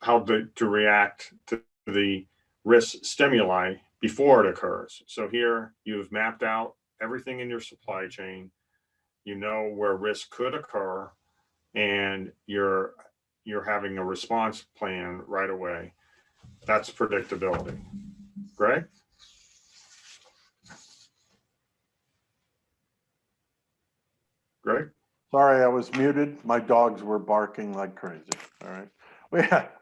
to react to the risk stimuli before it occurs. So here you've mapped out everything in your supply chain. You know where risk could occur, and you're having a response plan right away. That's predictability. Greg? Greg? Sorry, I was muted. My dogs were barking like crazy. All right.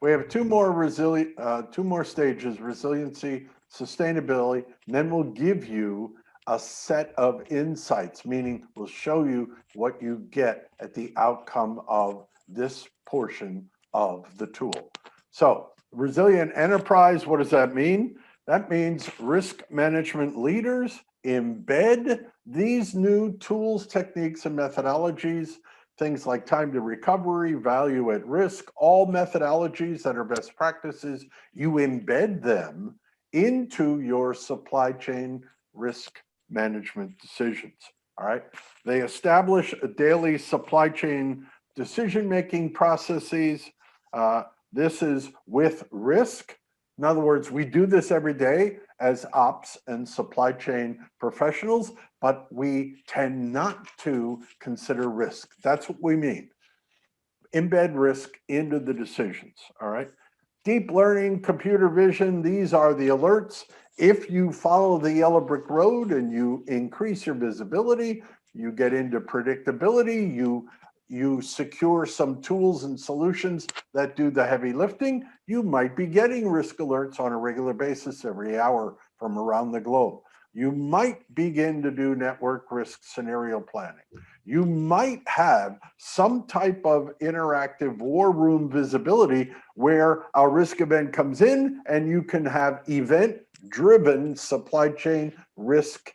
We have two more stages: resiliency, sustainability, and then we'll give you a set of insights, meaning we'll show you what you get at the outcome of this portion of the tool. So, resilient enterprise, what does that mean? That means risk management leaders embed these new tools, techniques, and methodologies, things like time to recovery, value at risk, all methodologies that are best practices. You embed them into your supply chain risk management decisions. All right. They establish daily supply chain decision-making processes. This is with risk. In other words, we do this every day as ops and supply chain professionals, but we tend not to consider risk. That's what we mean. Embed risk into the decisions, all right? Deep learning, computer vision, these are the alerts. If you follow the yellow brick road and you increase your visibility, you get into predictability, you secure some tools and solutions that do the heavy lifting, you might be getting risk alerts on a regular basis every hour from around the globe. You might begin to do network risk scenario planning. You might have some type of interactive war room visibility where a risk event comes in and you can have event-driven supply chain risk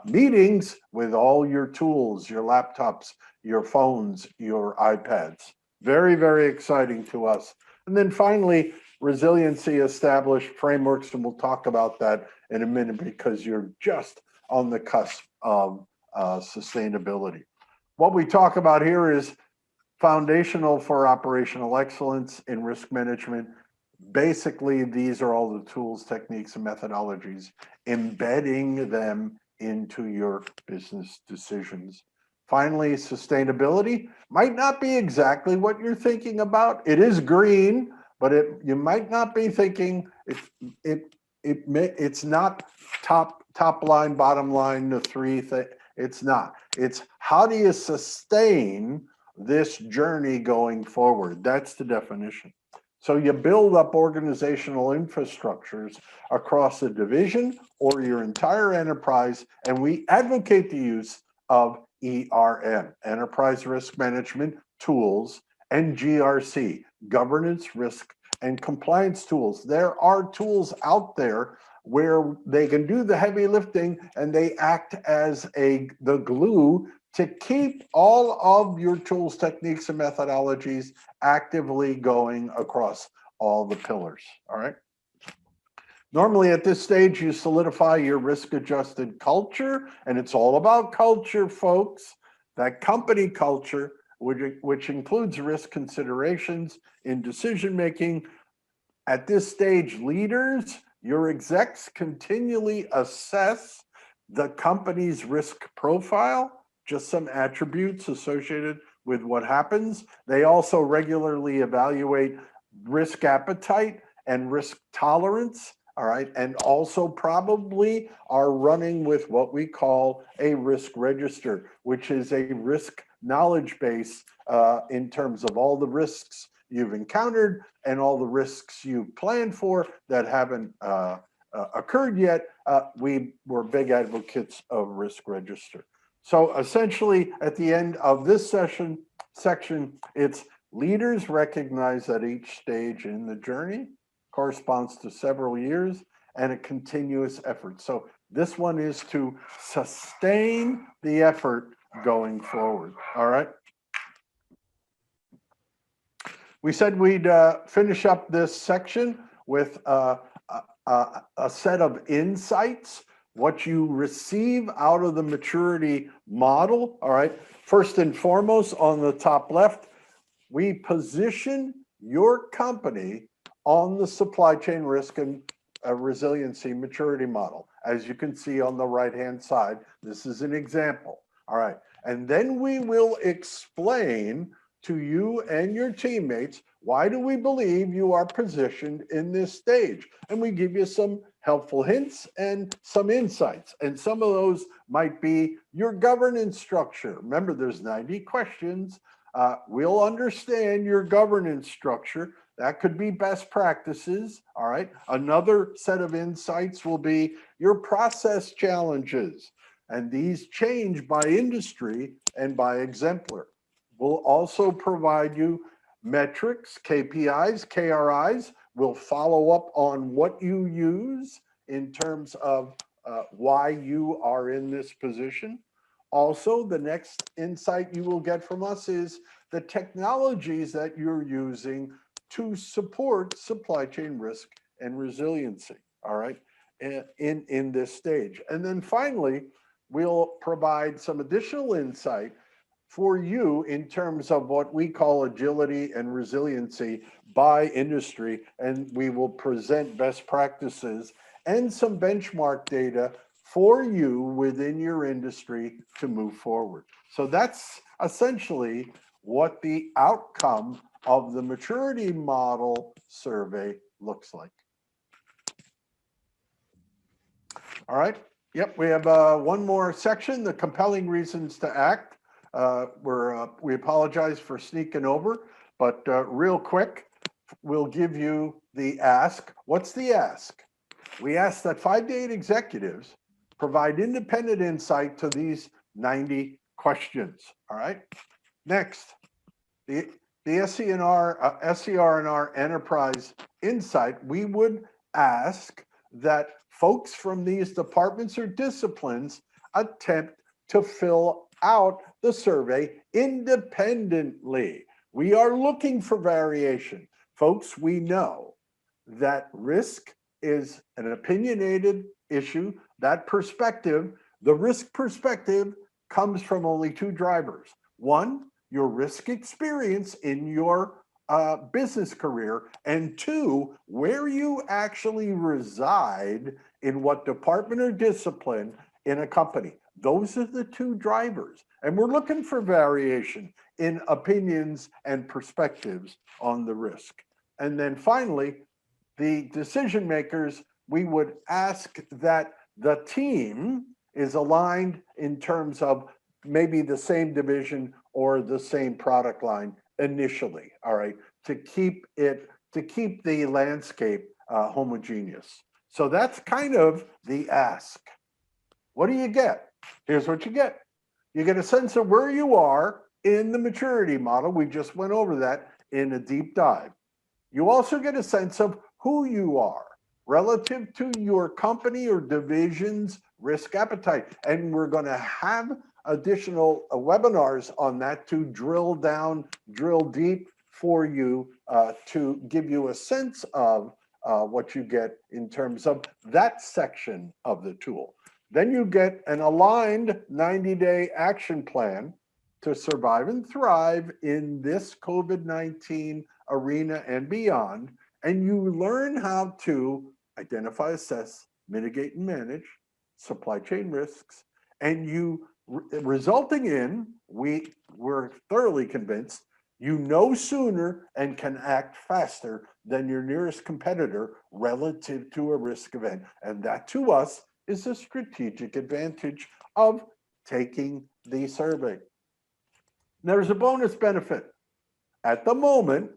meetings with all your tools, your laptops, your phones, your iPads. Very, very exciting to us. And then finally, resiliency established frameworks, and we'll talk about that in a minute because you're just on the cusp of sustainability. What we talk about here is foundational for operational excellence in risk management. Basically, these are all the tools, techniques, and methodologies, embedding them into your business decisions. Finally, sustainability might not be exactly what you're thinking about. It is green, but you might not be thinking it's not top line, bottom line, the three things. It's not. It's how do you sustain this journey going forward? That's the definition. So you build up organizational infrastructures across a division or your entire enterprise, and we advocate the use of ERM, Enterprise Risk Management Tools, and GRC, Governance, Risk, and Compliance Tools. There are tools out there where they can do the heavy lifting and they act as the glue to keep all of your tools, techniques, and methodologies actively going across all the pillars, all right? Normally at this stage, you solidify your risk-adjusted culture, and it's all about culture, folks. That company culture, which includes risk considerations in decision-making. At this stage, leaders Your execs continually assess the company's risk profile, just some attributes associated with what happens. They also regularly evaluate risk appetite and risk tolerance, all right, and also probably are running with what we call a risk register, which is a risk knowledge base in terms of all the risks you've encountered and all the risks you planned for that haven't occurred yet. We were big advocates of risk register. So essentially, at the end of this section, it's leaders recognize that each stage in the journey corresponds to several years and a continuous effort. So this one is to sustain the effort going forward. All right. We said we'd finish up this section with a set of insights, what you receive out of the maturity model. All right. First and foremost, on the top left, we position your company on the supply chain risk and resiliency maturity model. As you can see on the right-hand side, this is an example. All right. And then we will explain to you and your teammates, why do we believe you are positioned in this stage? And we give you some helpful hints and some insights. And some of those might be your governance structure. Remember, there's 90 questions. We'll understand your governance structure. That could be best practices, all right? Another set of insights will be your process challenges. And these change by industry and by exemplar. We'll also provide you metrics, KPIs, KRIs. We'll follow up on what you use in terms of why you are in this position. Also, the next insight you will get from us is the technologies that you're using to support supply chain risk and resiliency, all right, in this stage. And then finally, we'll provide some additional insight for you in terms of what we call agility and resiliency by industry, and we will present best practices and some benchmark data for you within your industry to move forward. So that's essentially what the outcome of the maturity model survey looks like. All right. Yep, we have one more section, the compelling reasons to act. We apologize for sneaking over, but real quick, we'll give you the ask. What's the ask? We ask that 5 to 8 executives provide independent insight to these 90 questions. All right. Next, the SCR&R enterprise insight, we would ask that folks from these departments or disciplines attempt to fill out the survey independently. We are looking for variation. Folks, we know that risk is an opinionated issue. That perspective, the risk perspective, comes from only 2 drivers. One, your risk experience in your business career, and 2, where you actually reside in what department or discipline in a company. Those are the 2 drivers. And we're looking for variation in opinions and perspectives on the risk. And then finally, the decision makers, we would ask that the team is aligned in terms of maybe the same division or the same product line initially, all right, to keep the landscape homogeneous. So that's kind of the ask. What do you get? Here's what you get. You get a sense of where you are in the maturity model. We just went over that in a deep dive. You also get a sense of who you are relative to your company or division's risk appetite. And we're going to have additional webinars on that to drill down, drill deep for you to give you a sense of what you get in terms of that section of the tool. Then you get an aligned 90-day action plan to survive and thrive in this COVID-19 arena and beyond. And you learn how to identify, assess, mitigate, and manage supply chain risks, and resulting in, we're thoroughly convinced, you know sooner and can act faster than your nearest competitor relative to a risk event. And that to us is a strategic advantage of taking the survey. There's a bonus benefit. At the moment,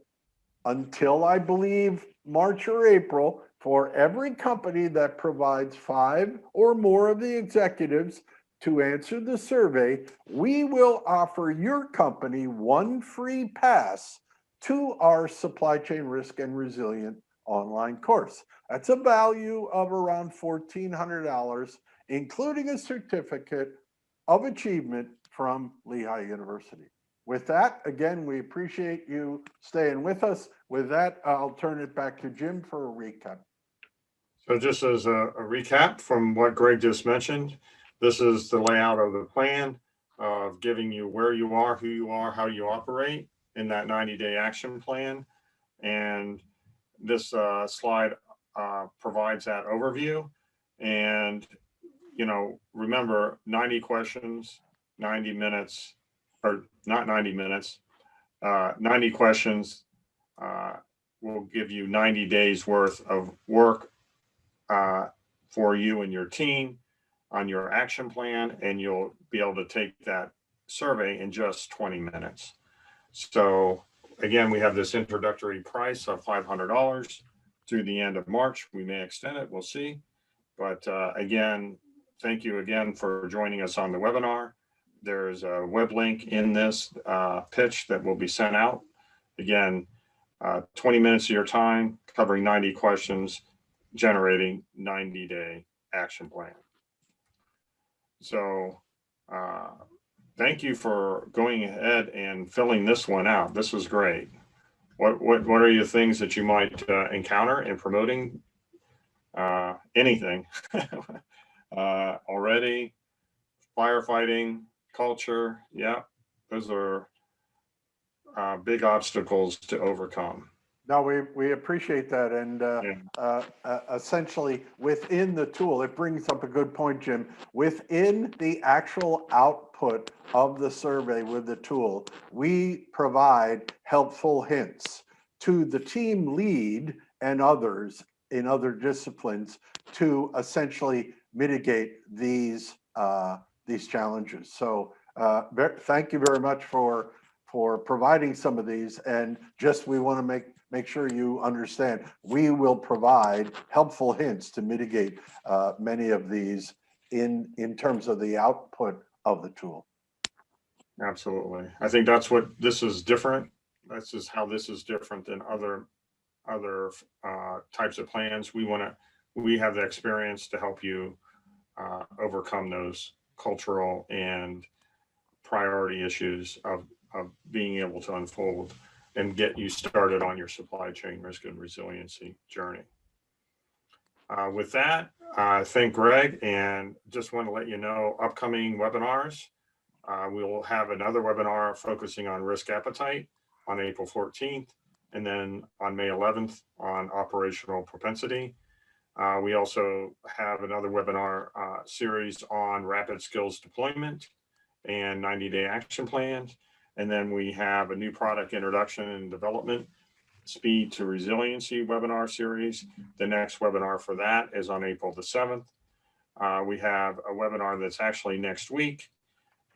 until I believe March or April, for every company that provides 5 or more of the executives to answer the survey, we will offer your company 1 free pass to our supply chain risk and resilient online course. That's a value of around $1,400, including a certificate of achievement from Lehigh University. With that, again, we appreciate you staying with us. With that, I'll turn it back to Jim for a recap. So just as a recap from what Greg just mentioned, this is the layout of the plan of giving you where you are, who you are, how you operate in that 90-day action plan. And this slide provides that overview. And, you know, remember 90 questions, 90 minutes, or not 90 minutes, 90 questions will give you 90 days worth of work for you and your team on your action plan, and you'll be able to take that survey in just 20 minutes. So again, we have this introductory price of $500 through the end of March. We may extend it, we'll see. But again, thank you again for joining us on the webinar. There's a web link in this pitch that will be sent out. Again, 20 minutes of your time, covering 90 questions, generating 90-day action plan. So thank you for going ahead and filling this one out. This was great. What are your things that you might encounter in promoting anything already? Firefighting, culture, yeah, those are big obstacles to overcome. No, we appreciate that. And essentially within the tool, it brings up a good point, Jim. Within the actual output of the survey with the tool, we provide helpful hints to the team lead and others in other disciplines to essentially mitigate these challenges. So thank you very much for providing some of these. And just we want to make sure you understand, we will provide helpful hints to mitigate many of these in terms of the output of the tool. Absolutely. I think that's what this is different. This is how this is different than other types of plans. We have the experience to help you overcome those cultural and priority issues of being able to unfold and get you started on your supply chain risk and resiliency journey. With that, thank Greg, and just want to let you know upcoming webinars. We will have another webinar focusing on risk appetite on April 14th, and then on May 11th on operational propensity. We also have another webinar series on rapid skills deployment and 90-day action plans. And then we have a new product introduction and development, speed to resiliency webinar series. The next webinar for that is on April the 7th. We have a webinar that's actually next week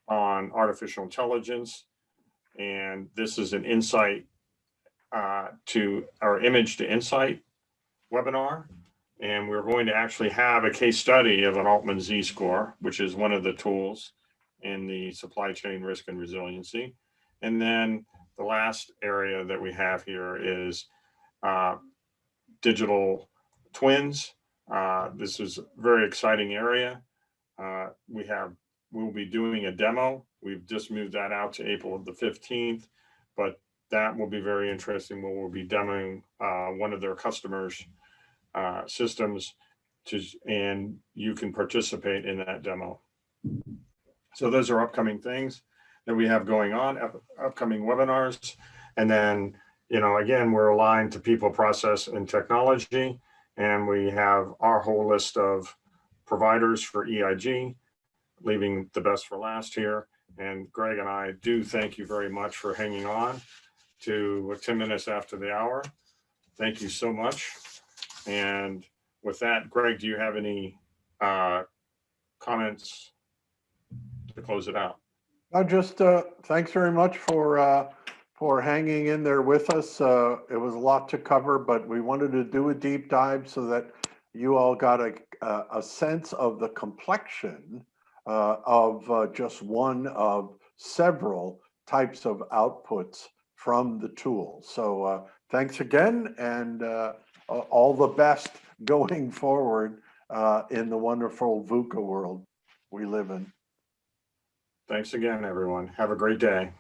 on artificial intelligence. And this is an insight to our image to insight webinar. And we're going to actually have a case study of an Altman Z-score, which is one of the tools in the supply chain risk and resiliency. And then the last area that we have here is digital twins. This is a very exciting area. We'll be doing a demo. We've just moved that out to April the 15th, but that will be very interesting. We'll be demoing one of their customers' systems, and you can participate in that demo. So those are upcoming things that we have going on, upcoming webinars. And then, again, we're aligned to people, process, and technology. And we have our whole list of providers for EIG, leaving the best for last here. And Greg and I do thank you very much for hanging on to 10 minutes after the hour. Thank you so much. And with that, Greg, do you have any comments to close it out? Just thanks very much for hanging in there with us. It was a lot to cover, but we wanted to do a deep dive so that you all got a sense of the complexion of just one of several types of outputs from the tool. So thanks again, and all the best going forward in the wonderful VUCA world we live in. Thanks again, everyone. Have a great day.